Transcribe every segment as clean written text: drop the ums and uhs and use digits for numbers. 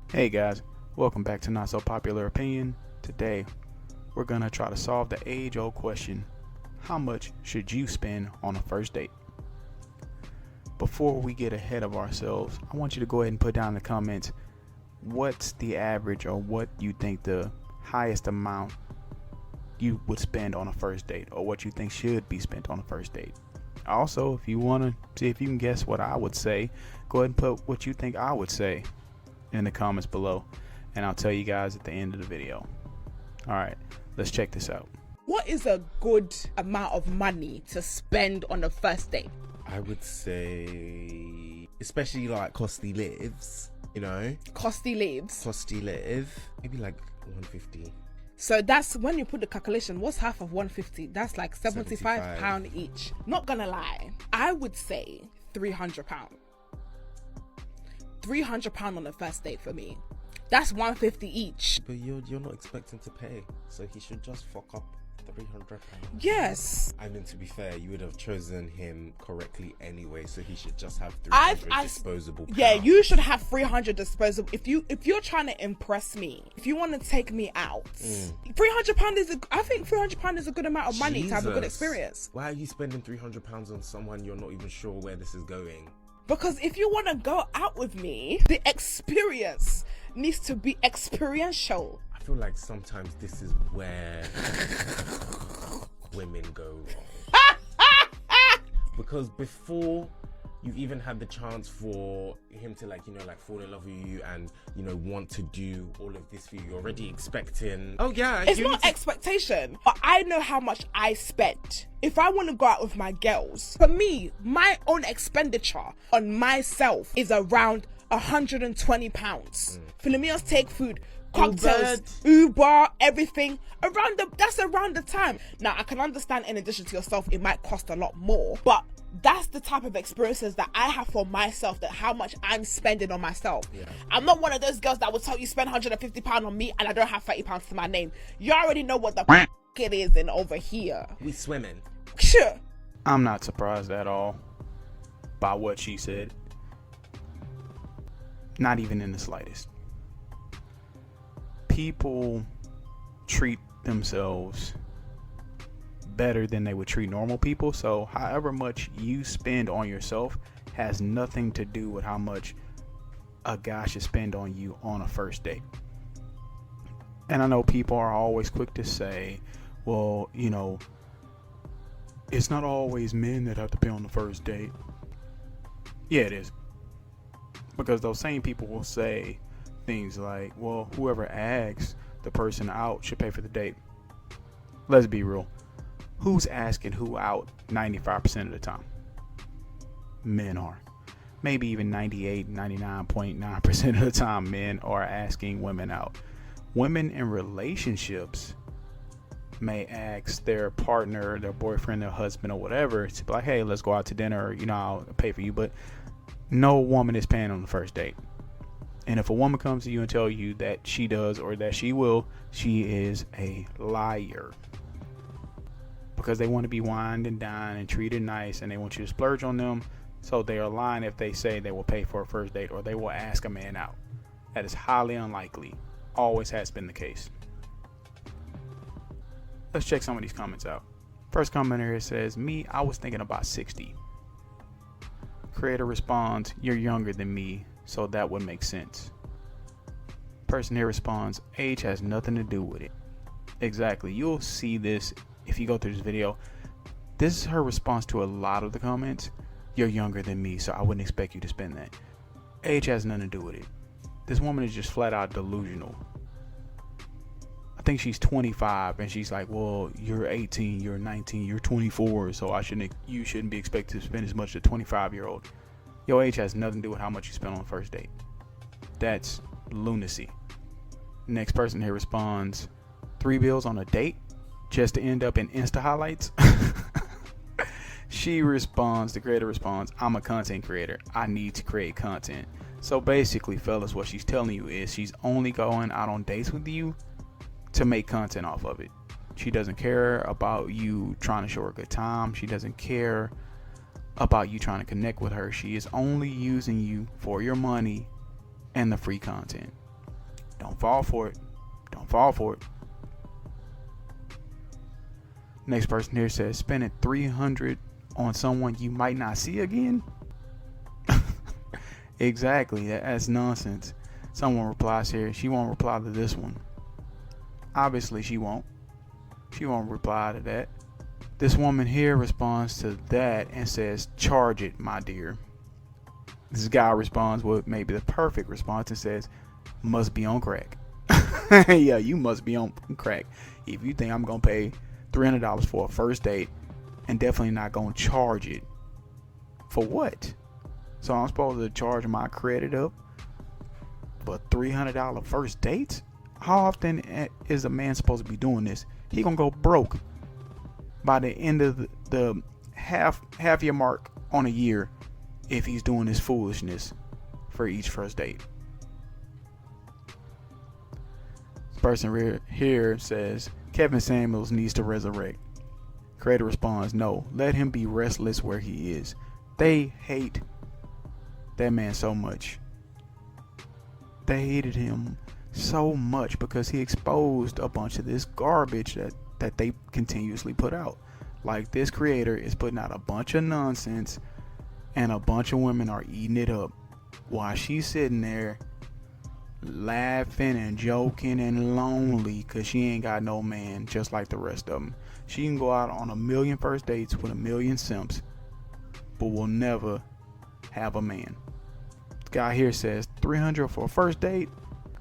Hey guys, welcome back to Not So Popular Opinion. Today, we're gonna try to solve the age-old question: how much should you spend on a first date? Before we get ahead of ourselves, I want you to go ahead and put down in the comments what's the average or what you think the highest amount you would spend on a first date, or what you think should be spent on a first date. Also, if you want to see if you can guess what I would say, go ahead and put what you think I would say in the comments below, and I'll tell you guys at the end of the video. Alright, let's check this out. What is a good amount of money to spend on a first date? I would say, especially like costly lives, Costly lives. costly live, maybe like 150. So that's when you put the calculation, what's half of 150? That's like £75 each. Not gonna lie, I would say £300. £300 on the first date for me. That's 150 each. But you're not expecting to pay, so he should just fuck up £300. Yes. I mean, to be fair, you would have chosen him correctly anyway, so he should just have 300 disposable pounds. Yeah, you should have 300 disposable. If you're trying to impress me, if you want to take me out, £300 I think £300 is a good amount of money to have a good experience. Why are you spending £300 on someone you're not even sure where this is going? Because if you want to go out with me, the experience needs to be experiential. I feel like sometimes this is where women go wrong. Because before you even had the chance for him to fall in love with you and want to do all of this for you, you're already expecting, oh yeah, it's not expectation, but I know how much I spent. If I want to go out with my girls, for me, my own expenditure on myself is around £120. Philomeno's take food, cocktails, Uber, everything that's around the time. Now I can understand, in addition to yourself, it might cost a lot more, but that's the type of experiences that I have for myself, that how much I'm spending on myself. I'm not one of those girls that will tell you spend £150 on me and I don't have £30 to my name. You already know what the it is in over here. We swimming. Sure. I'm not surprised at all by what she said. Not even in the slightest. People treat themselves better than they would treat normal people, so however much you spend on yourself has nothing to do with how much a guy should spend on you on a first date. And I know people are always quick to say, well, it's not always men that have to pay on the first date. Yeah, it is. Because those same people will say things like, well, whoever asks the person out should pay for the date. Let's be real. Who's asking who out 95% of the time? Men are. Maybe even 98, 99.9% of the time men are asking women out. Women in relationships may ask their partner, their boyfriend, their husband, or whatever to be like, hey, let's go out to dinner, or, I'll pay for you. But no woman is paying on the first date. And if a woman comes to you and tells you that she does or that she will, she is a liar. Because they want to be wined and dined and treated nice, and they want you to splurge on them. So they are lying if they say they will pay for a first date or they will ask a man out. That is highly unlikely. Always has been the case. Let's check some of these comments out. First commenter here says, me, I was thinking about 60. Creator responds, you're younger than me, so that would make sense. Person here responds, age has nothing to do with it. Exactly. You'll see this if you go through this video. This is her response to a lot of the comments. You're younger than me, so I wouldn't expect you to spend that. Age has nothing to do with it. This woman is just flat out delusional. I think she's 25 and she's like, well, you're 18, you're 19, you're 24, so you shouldn't be expected to spend as much as a 25-year-old. Your age has nothing to do with how much you spend on the first date. That's lunacy. Next person here responds, 3 bills on a date just to end up in Insta highlights. The creator responds, I'm a content creator. I need to create content. So basically, fellas, what she's telling you is she's only going out on dates with you to make content off of it. She doesn't care about you trying to show her a good time. She doesn't care about you trying to connect with her. She is only using you for your money and the free content. Don't fall for it. Don't fall for it. Next person here says, spending $300 on someone you might not see again. Exactly, that's nonsense. Someone replies here, she won't reply to this one. Obviously she won't. She won't reply to that. This woman here responds to that and says, charge it, my dear. This guy responds with maybe the perfect response and says, must be on crack. Yeah, you must be on crack if you think I'm gonna pay $300 for a first date and definitely not gonna charge it. For what? So I'm supposed to charge my credit up for $300 first dates? How often is a man supposed to be doing this? He gonna go broke by the end of the half year mark on a year if he's doing this foolishness for each first date. This person here says Kevin Samuels needs to resurrect. Creator responds, no, let him be restless where he is. They hate that man so much. They hated him so much because he exposed a bunch of this garbage that they continuously put out. Like, this creator is putting out a bunch of nonsense and a bunch of women are eating it up while she's sitting there laughing and joking and lonely because she ain't got no man, just like the rest of them. She can go out on 1,000,000 first dates with 1,000,000 simps, but will never have a man. This guy here says $300 for a first date.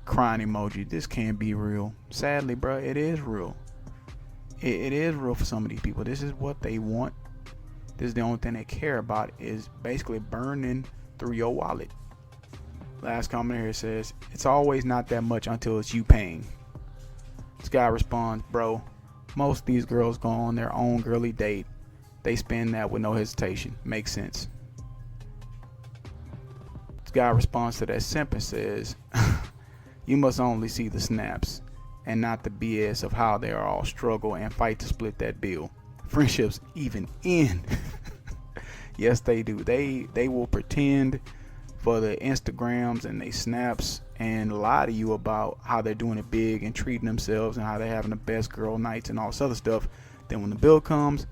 Crying emoji. This can't be real. Sadly, bro, it is real. It is real for some of these people. This is what they want. This is the only thing they care about, is basically burning through your wallet. Last comment here says, it's always not that much until it's you paying. This guy responds, bro, most of these girls go on their own girly date. They spend that with no hesitation. Makes sense. This guy responds to that simp and says, you must only see the snaps and not the BS of how they are all struggle and fight to split that bill. Friendships even end. Yes, they do. They will pretend for the Instagrams and they snaps and lie to you about how they're doing it big and treating themselves and how they're having the best girl nights and all this other stuff. Then when the bill comes,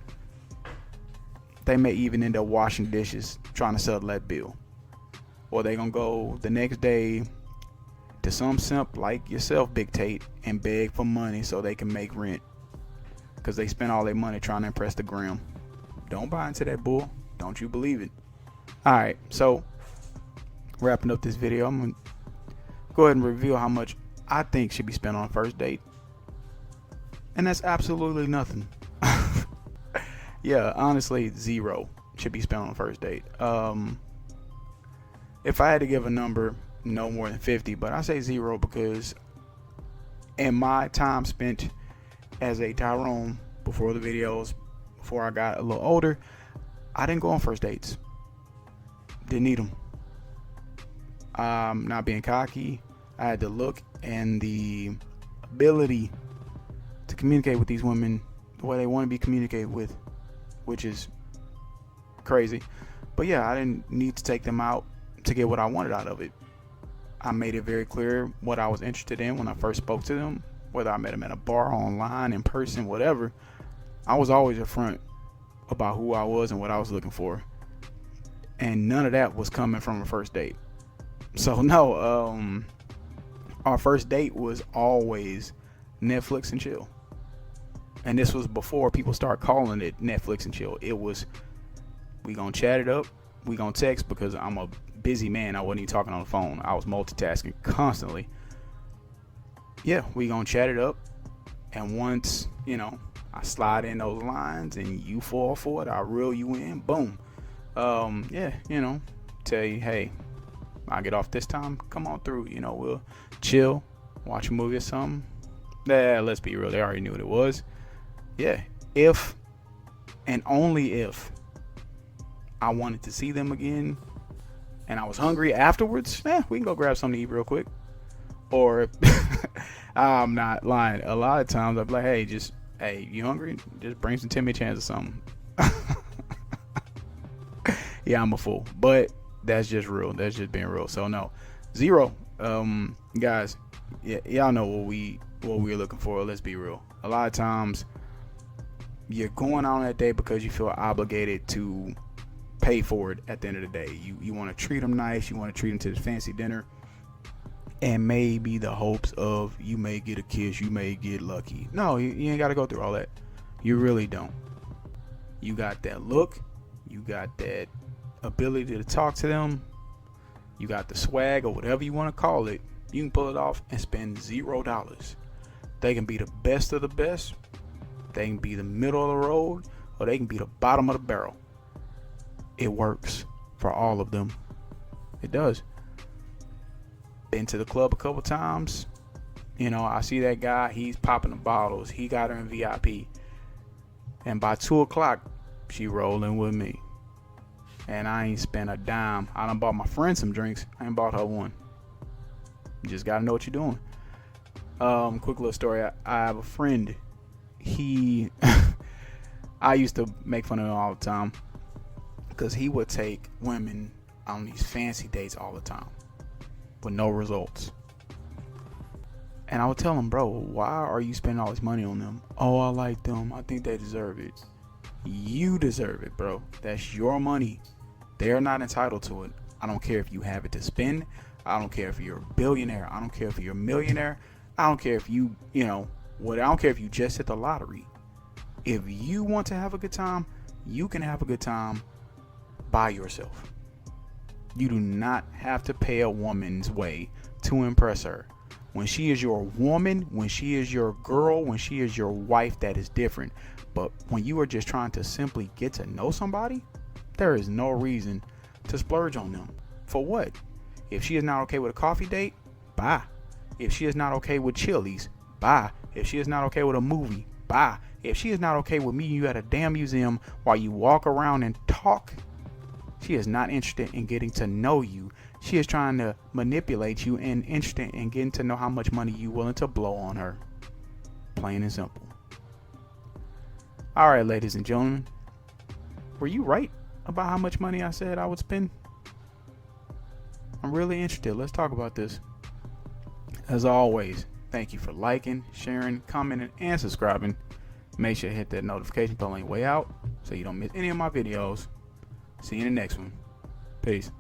they may even end up washing dishes trying to settle that bill. Or they gonna go the next day to some simp like yourself, Big Tate, and beg for money so they can make rent because they spent all their money trying to impress the gram. Don't buy into that bull. Don't you believe it. Alright, so wrapping up this video, I'm gonna go ahead and reveal how much I think should be spent on a first date, and that's absolutely nothing. Yeah, honestly, zero should be spent on a first date. If I had to give a number, no more than 50, but I say zero because in my time spent as a Tyrone before the videos, before I got a little older, I didn't go on first dates. Didn't need them. Not being cocky, I had the look and the ability to communicate with these women the way they want to be communicated with, which is crazy. But yeah, I didn't need to take them out to get what I wanted out of it. I made it very clear what I was interested in when I first spoke to them, whether I met them at a bar, online, in person, whatever. I was always upfront about who I was and what I was looking for, and none of that was coming from a first date. So no, our first date was always Netflix and chill, and this was before people start calling it Netflix and chill. It was, we gonna chat it up, we gonna text, because I'm a busy man. I wasn't even talking on the phone. I was multitasking constantly. Yeah, we gonna chat it up, and once, you know, I slide in those lines and you fall for it, I reel you in, boom. Yeah, you know, tell you, hey, I'll get off this time, come on through, you know, we'll chill, watch a movie or something. Yeah, let's be real, they already knew what it was. Yeah, if and only if I wanted to see them again and I was hungry afterwards, we can go grab something to eat real quick. Or I'm not lying, a lot of times I'll be like, hey, you hungry? Just bring some Timmy Chans or something. Yeah, I'm a fool, but that's just real. That's just being real. So no, zero. Guys, y'all know what we're looking for. Let's be real. A lot of times, you're going on that date because you feel obligated to pay for it at the end of the day. You want to treat them nice. You want to treat them to the fancy dinner. And maybe the hopes of you may get a kiss, you may get lucky. No, you ain't got to go through all that. You really don't. You got that look. You got that ability to talk to them. You got the swag or whatever you want to call it. You can pull it off and spend $0. They can be the best of the best. They can be the middle of the road, or they can be the bottom of the barrel. It works for all of them. It does. Been to the club a couple times. You know, I see that guy, he's popping the bottles. He got her in VIP. And by 2 o'clock, she rolling with me. And I ain't spent a dime. I done bought my friend some drinks. I ain't bought her one. You just gotta know what you're doing. Quick little story. I have a friend. I used to make fun of him all the time because he would take women on these fancy dates all the time with no results. And I would tell him, bro, why are you spending all this money on them? Oh, I like them. I think they deserve it. You deserve it, bro. That's your money. They're not entitled to it. I don't care if you have it to spend. I don't care if you're a billionaire. I don't care if you're a millionaire. I don't care if I don't care if you just hit the lottery. If you want to have a good time, you can have a good time by yourself. You do not have to pay a woman's way to impress her. When she is your woman, when she is your girl, when she is your wife, that is different. But when you are just trying to simply get to know somebody, there is no reason to splurge on them. For what? If she is not okay with a coffee date, bye. If she is not okay with Chili's, bye. If she is not okay with a movie, bye. If she is not okay with meeting you at a damn museum while you walk around and talk, she is not interested in getting to know you. She is trying to manipulate you and interested in getting to know how much money you're willing to blow on her. Plain and simple. All right, ladies and gentlemen. Were you right about how much money I said I would spend? I'm really interested. Let's talk about this. As always, thank you for liking, sharing, commenting, and subscribing. Make sure to hit that notification bell on your way out so you don't miss any of my videos. See you in the next one. Peace.